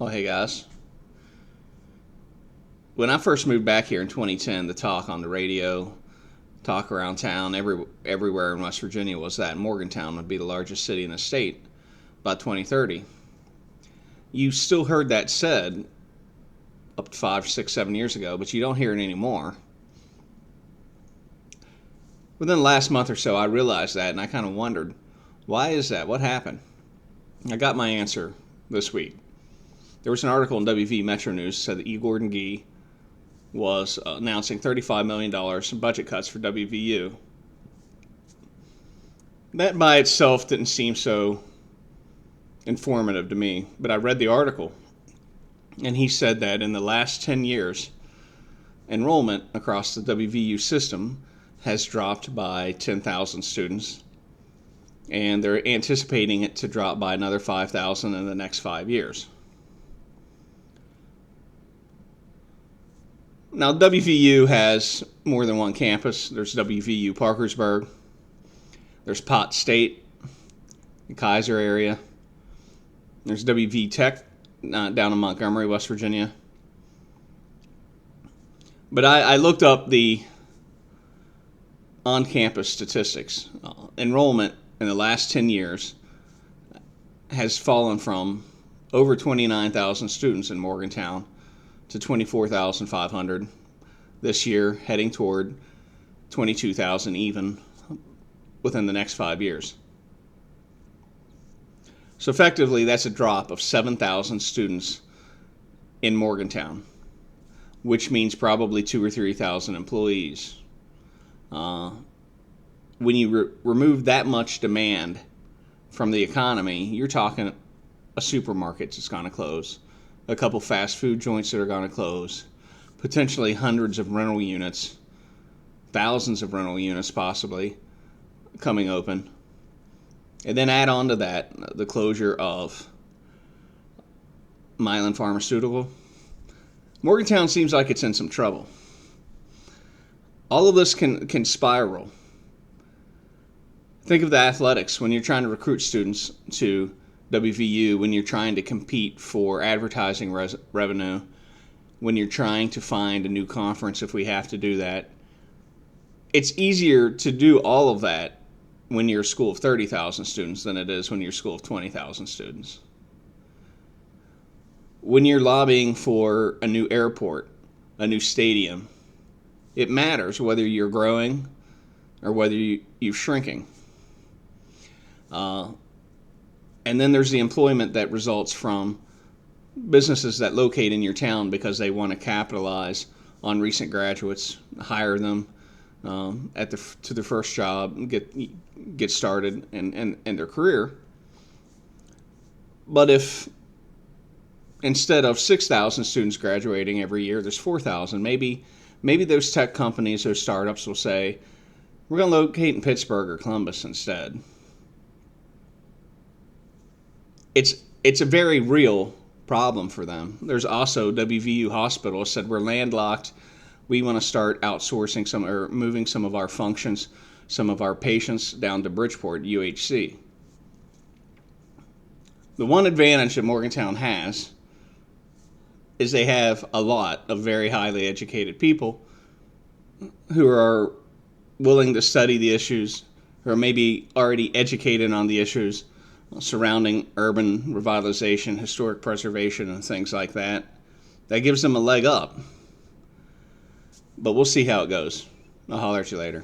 Oh, hey guys. When I first moved back here in 2010, the talk on the radio, talk around town, everywhere in West Virginia was that Morgantown would be the largest city in the state by 2030. You still heard that said up to 5, 6, 7 years ago, but you don't hear it anymore. Within the last month or so, I realized that and I kind of wondered, why is that? What happened? I got my answer this week. There was an article in WVU Metro News that said that E. Gordon Gee was announcing $35 million in budget cuts for WVU. That by itself didn't seem so informative to me, but I read the article, and he said that in the last 10 years, enrollment across the WVU system has dropped by 10,000 students, and they're anticipating it to drop by another 5,000 in the next 5 years. Now, WVU has more than one campus. There's WVU Parkersburg. There's Pot State, the Kaiser area. There's WV Tech down in Montgomery, West Virginia. But I looked up the on-campus statistics. Enrollment in the last 10 years has fallen from over 29,000 students in Morgantown to 24,500 this year, heading toward 22,000 even within the next 5 years. So effectively, that's a drop of 7,000 students in Morgantown, which means probably 2,000 or 3,000 employees. When you remove that much demand from the economy, you're talking a supermarket that's going to close, a couple fast food joints that are going to close, potentially hundreds of rental units, thousands of rental units possibly coming open. And then add on to that the closure of Mylan Pharmaceutical. Morgantown seems like it's in some trouble. All of this can spiral. Think of the athletics when you're trying to recruit students to WVU, when you're trying to compete for advertising revenue, when you're trying to find a new conference if we have to do that. It's easier to do all of that when you're a school of 30,000 students than it is when you're a school of 20,000 students. When you're lobbying for a new airport, a new stadium, it matters whether you're growing or whether you're shrinking. And then there's the employment that results from businesses that locate in your town because they want to capitalize on recent graduates, hire them to their first job, and get started in their career. But if instead of 6,000 students graduating every year, there's 4,000, maybe those tech companies, those startups will say, we're going to locate in Pittsburgh or Columbus instead. It's a very real problem for them. There's also WVU Hospitals said we're landlocked. We want to start outsourcing or moving some of our functions, some of our patients down to Bridgeport, UHC. The one advantage that Morgantown has is they have a lot of very highly educated people who are willing to study the issues, who are maybe already educated on the issues surrounding urban revitalization, historic preservation, and things like that. That gives them a leg up. But we'll see how it goes. I'll holler at you later.